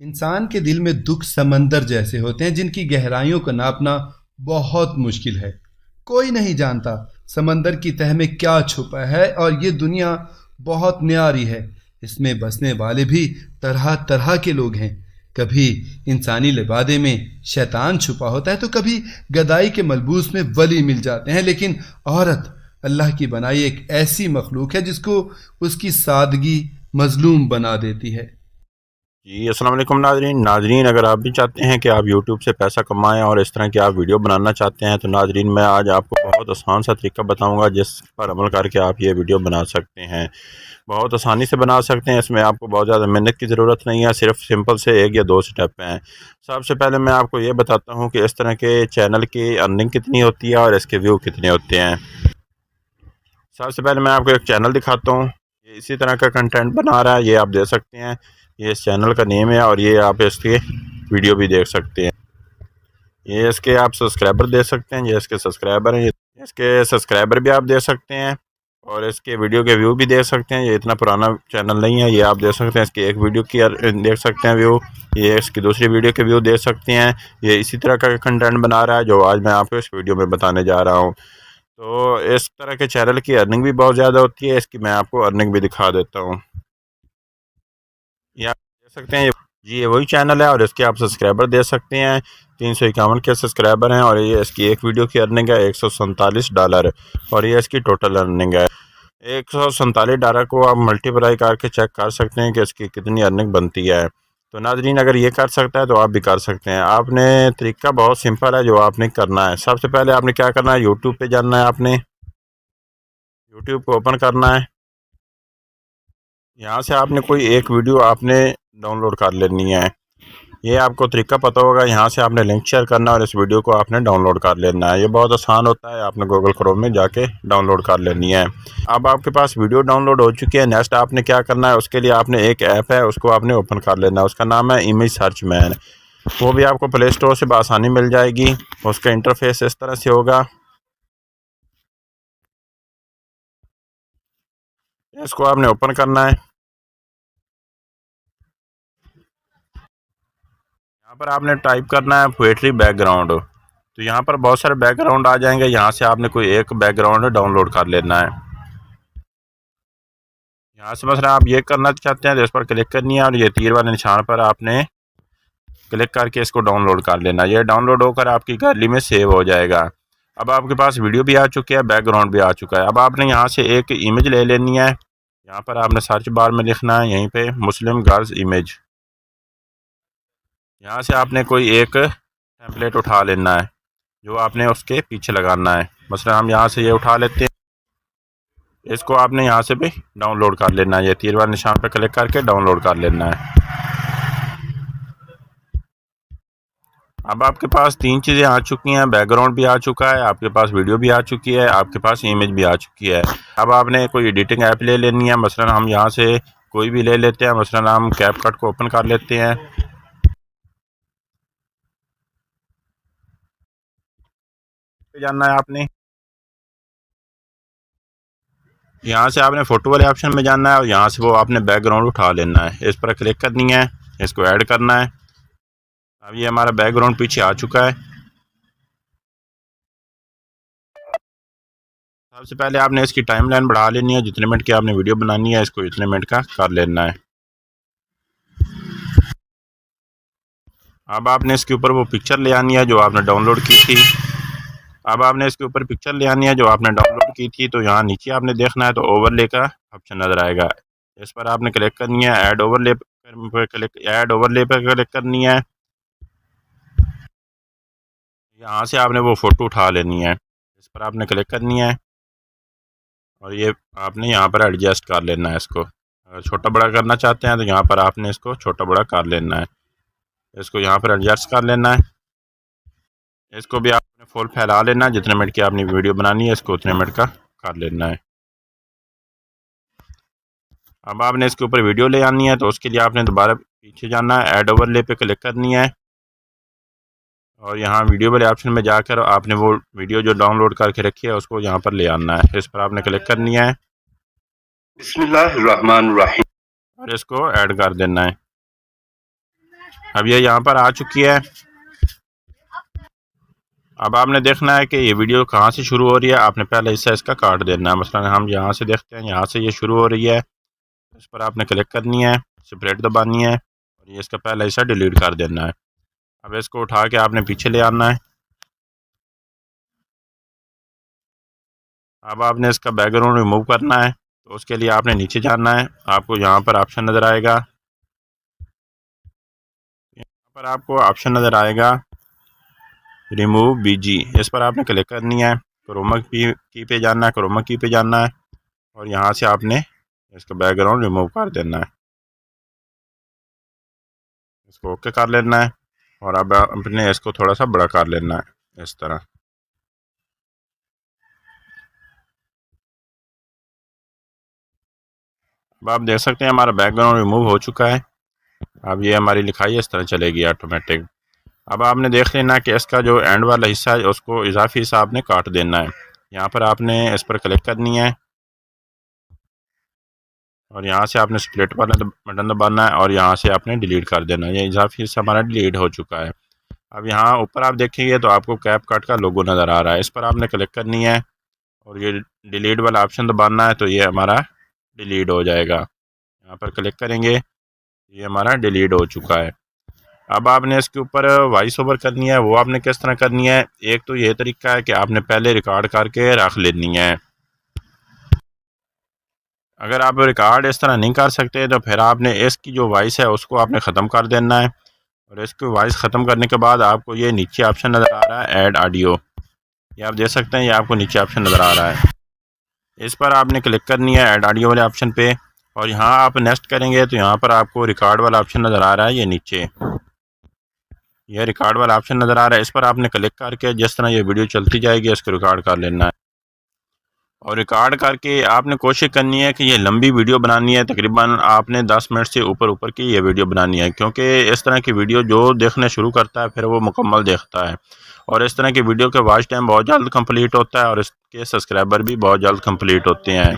इंसान के दिल में दुख समंदर जैसे होते हैं जिनकी गहराइयों को नापना बहुत मुश्किल है। कोई नहीं जानता समंदर की तह में क्या छुपा है और ये दुनिया बहुत न्यारी है। इसमें बसने वाले भी तरह तरह के लोग हैं। कभी इंसानी लिबादे में शैतान छुपा होता है तो कभी गदाई के मलबूस में वली मिल जाते हैं। लेकिन औरत अल्लाह की बनाई एक ऐसी मखलूक है जिसको उसकी सादगी मजलूम बना देती है। जी अस्सलाम वालेकुम नाजरीन, अगर आप भी चाहते हैं कि आप यूट्यूब से पैसा कमाएं और इस तरह की आप वीडियो बनाना चाहते हैं तो नाजरीन मैं आज आपको बहुत आसान सा तरीका बताऊंगा जिस पर अमल करके आप ये वीडियो बना सकते हैं। बहुत आसानी से बना सकते हैं, इसमें आपको बहुत ज़्यादा मेहनत की ज़रूरत नहीं है, सिर्फ सिंपल से 1 या 2 स्टेप हैं। सबसे पहले मैं आपको ये बताता हूँ कि इस तरह के चैनल की अर्निंग कितनी होती है और इसके व्यू कितने होते हैं। सबसे पहले मैं आपको एक चैनल दिखाता हूँ, ये इसी तरह का कंटेंट बना रहा है, ये आप देख सकते हैं, ये इस चैनल का नेम है और ये आप इसके वीडियो भी देख सकते हैं। ये इसके आप सब्सक्राइबर देख सकते हैं, ये इसके सब्सक्राइबर हैं, ये इसके सब्सक्राइबर भी आप देख सकते हैं और इसके वीडियो के व्यू भी देख सकते हैं। ये इतना पुराना चैनल नहीं है, ये आप देख सकते हैं, इसकी एक वीडियो की देख सकते हैं व्यू, ये इसकी दूसरी वीडियो के व्यू देख सकते हैं। ये इसी तरह का कंटेंट बना रहा है जो आज मैं आपको इस वीडियो में बताने जा रहा हूँ। तो इस तरह के चैनल की अर्निंग भी बहुत ज़्यादा होती है, इसकी मैं आपको अर्निंग भी दिखा देता हूँ। ये आप देख सकते हैं, जी ये वही चैनल है और इसके आप सब्सक्राइबर दे सकते हैं। 351 के सब्सक्राइबर हैं और ये इसकी एक वीडियो की अर्निंग है $147 और ये इसकी टोटल अर्निंग है। $147 को आप मल्टीप्लाई करके चेक कर सकते हैं कि इसकी कितनी अर्निंग बनती है। तो नाजरीन अगर ये कर सकता है तो आप भी कर सकते हैं। आपने तरीका बहुत सिंपल है जो आपने करना है। सबसे पहले आपने क्या करना है, यूट्यूब पे जाना है, आपने यूट्यूब को ओपन करना है। यहाँ से आपने कोई एक वीडियो आपने डाउनलोड कर लेनी है, ये आपको तरीका पता होगा। यहाँ से आपने लिंक शेयर करना है और इस वीडियो को आपने डाउनलोड कर लेना है। ये बहुत आसान होता है, आपने गूगल क्रोम में जाके डाउनलोड कर लेनी है। अब आपके पास वीडियो डाउनलोड हो चुकी है, नेक्स्ट आपने क्या करना है, उसके लिए आपने एक ऐप है उसको आपने ओपन कर लेना है, उसका नाम है इमेज सर्च मैन। वो भी आपको प्ले स्टोर से बआसानी मिल जाएगी। उसका इंटरफेस इस तरह से होगा, इसको आपने ओपन करना है। यहाँ पर आपने टाइप करना है पोएट्री बैकग्राउंड, तो यहाँ पर बहुत सारे बैकग्राउंड आ जाएंगे। यहाँ से आपने कोई एक बैकग्राउंड डाउनलोड कर लेना है। यहाँ से मसला आप ये करना चाहते हैं तो इस पर क्लिक करनी है और ये तीर वाले निशान पर आपने क्लिक करके इसको डाउनलोड कर लेना। ये डाउनलोड होकर आपकी गैलरी में सेव हो जाएगा। अब आपके पास वीडियो भी आ चुकी है, बैकग्राउंड भी आ चुका है। अब आपने यहाँ से एक इमेज ले लेनी है। यहाँ पर आपने सर्च बार में लिखना है, यहीं पे मुस्लिम गर्ल्स इमेज। यहाँ से आपने कोई एक टेम्पलेट उठा लेना है जो आपने उसके पीछे लगाना है। मसलन हम यहाँ से ये उठा लेते हैं, इसको आपने यहाँ से भी डाउनलोड कर लेना है। ये तीर वाले निशान पर क्लिक करके डाउनलोड कर लेना है। अब आपके पास 3 चीज़ें आ चुकी हैं, बैकग्राउंड भी आ चुका है, आपके पास वीडियो भी आ चुकी है, आपके पास इमेज भी आ चुकी है। अब आपने कोई एडिटिंग ऐप ले लेनी है, मसलन हम यहाँ से कोई भी ले लेते हैं, मसलन हम कैपकट को ओपन कर लेते हैं। जाना है आपने, यहाँ से आपने फ़ोटो वाले ऑप्शन में जाना है और यहाँ से वो आपने बैकग्राउंड उठा लेना है, इस पर क्लिक करनी है, इसको ऐड करना है। अब ये हमारा बैकग्राउंड पीछे आ चुका है। सबसे पहले आपने इसकी टाइमलाइन बढ़ा लेनी है, जितने मिनट की आपने वीडियो बनानी है इसको इतने मिनट का कर लेना है। अब आपने इसके ऊपर वो पिक्चर ले आनी है जो आपने डाउनलोड की थी। अब आपने इसके ऊपर पिक्चर ले आनी है जो आपने डाउनलोड की थी, तो यहाँ नीचे आपने देखना है तो ओवरले का ऑप्शन नज़र आएगा, इस पर आपने क्लिक करनी है। ऐड ओवरले पर क्लिक करनी है। यहाँ से आपने वो फ़ोटो उठा लेनी है, इस पर आपने क्लिक करनी है और ये आपने यहाँ पर एडजस्ट कर लेना है इसको। अगर छोटा बड़ा करना चाहते हैं तो यहाँ पर आपने इसको छोटा बड़ा कर लेना है, इसको यहाँ पर एडजस्ट कर लेना है। इसको भी आपने फुल फैला लेना है, जितने मिनट की आपने वीडियो बनानी है इसको उतने मिनट का कर लेना है। अब आपने इसके ऊपर वीडियो ले आनी है तो उसके लिए आपने दोबारा पीछे जाना है, ऐड ओवरले पे क्लिक करनी है और यहाँ वीडियो वाले ऑप्शन में जाकर आपने वो वीडियो जो डाउनलोड करके रखी है उसको यहाँ पर ले आना है, इस पर आपने क्लिक करनी है। बिस्मिल्लाहिर्रहमानिर्रहीम और इसको ऐड कर देना है। अब ये यहाँ पर आ चुकी है। अब आपने देखना है कि ये वीडियो कहाँ से शुरू हो रही है। आपने पहले हिस्सा इसका काट देना है। मसलन हम यहाँ से देखते हैं, यहाँ से ये शुरू हो रही है, इस पर आपने क्लिक करनी है, सेपरेट दबानी है और ये इसका पहला हिस्सा डिलीट कर देना है। अब इसको उठा के आपने पीछे ले आना है। अब आपने इसका बैकग्राउंड रिमूव करना है, तो उसके लिए आपने नीचे जाना है। आपको यहाँ पर ऑप्शन नज़र आएगा, यहाँ पर आपको ऑप्शन नज़र आएगा रिमूव बीजी, इस पर आपने क्लिक करनी है। क्रोमा की पे जाना है, क्रोमा की पे जाना है और यहाँ से आपने इसका बैकग्राउंड रिमूव कर देना है। इसको ओके कर लेना है और अब अपने इसको थोड़ा सा बड़ा कर लेना है इस तरह। अब आप देख सकते हैं हमारा बैकग्राउंड रिमूव हो चुका है। अब ये हमारी लिखाई इस तरह चलेगी ऑटोमेटिक। अब आपने देख लेना कि इसका जो एंड वाला हिस्सा है उसको इजाफी हिस्सा आपने काट देना है। यहाँ पर आपने इस पर क्लिक करनी है और यहाँ से आपने स्प्लिट वाला बटन दबाना है और यहाँ से आपने डिलीट कर देना है। ये इजाफी हिस्सा हमारा डिलीट हो चुका है। अब यहाँ ऊपर आप देखेंगे तो आपको कैपकट का लोगो नज़र आ रहा है, इस पर आपने क्लिक करनी है और ये डिलीट वाला ऑप्शन दबाना है, तो ये हमारा डिलीट हो जाएगा। यहाँ पर क्लिक करेंगे, ये हमारा डिलीट हो चुका है। अब आपने इसके ऊपर वॉइस ओवर करनी है। वो आपने किस तरह करनी है, एक तो ये तरीका है कि आपने पहले रिकॉर्ड करके रख लेनी है। अगर आप रिकॉर्ड इस तरह नहीं कर सकते तो फिर आपने इसकी जो वॉइस है उसको आपने ख़त्म कर देना है और इसकी वॉइस ख़त्म करने के बाद आपको ये नीचे ऑप्शन नज़र आ रहा है ऐड ऑडियो, ये आप देख सकते हैं, ये आपको नीचे ऑप्शन नज़र आ रहा है। इस पर आपने क्लिक करनी है ऐड ऑडियो वाले ऑप्शन पे और यहाँ आप नेक्स्ट करेंगे तो यहाँ पर आपको रिकॉर्ड वाला ऑप्शन नज़र आ रहा है, ये नीचे ये रिकॉर्ड वाला ऑप्शन नज़र आ रहा है। इस पर आपने क्लिक करके जिस तरह ये वीडियो चलती जाएगी इसको रिकॉर्ड कर लेना है और रिकॉर्ड करके आपने कोशिश करनी है कि ये लंबी वीडियो बनानी है। तकरीबन आपने 10 मिनट से ऊपर की ये वीडियो बनानी है, क्योंकि इस तरह की वीडियो जो देखना शुरू करता है फिर वो मुकम्मल देखता है और इस तरह की वीडियो के वॉच टाइम बहुत जल्द कंप्लीट होता है और इसके सब्सक्राइबर भी बहुत जल्द कंप्लीट होते हैं।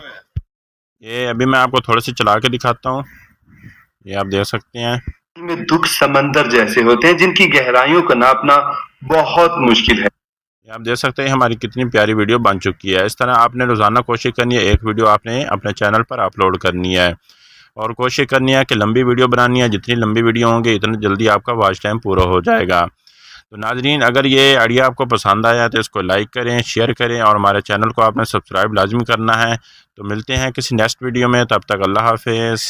ये अभी मैं आपको थोड़े से चला के दिखाता हूँ, ये आप देख सकते हैं। में दुख समंदर जैसे होते हैं जिनकी गहराइयों को नापना बहुत मुश्किल है। आप देख सकते हैं हमारी कितनी प्यारी वीडियो बन चुकी है। इस तरह आपने रोज़ाना कोशिश करनी है, एक वीडियो आपने अपने चैनल पर अपलोड करनी है और कोशिश करनी है कि लंबी वीडियो बनानी है। जितनी लंबी वीडियो होंगी इतनी जल्दी आपका वॉच टाइम पूरा हो जाएगा। तो नाजरीन, अगर ये आइडिया आपको पसंद आया तो इसको लाइक करें, शेयर करें और हमारे चैनल को आपने सब्सक्राइब लाजमी करना है। तो मिलते हैं किसी नेक्स्ट वीडियो में, तब तक अल्लाह हाफिज़।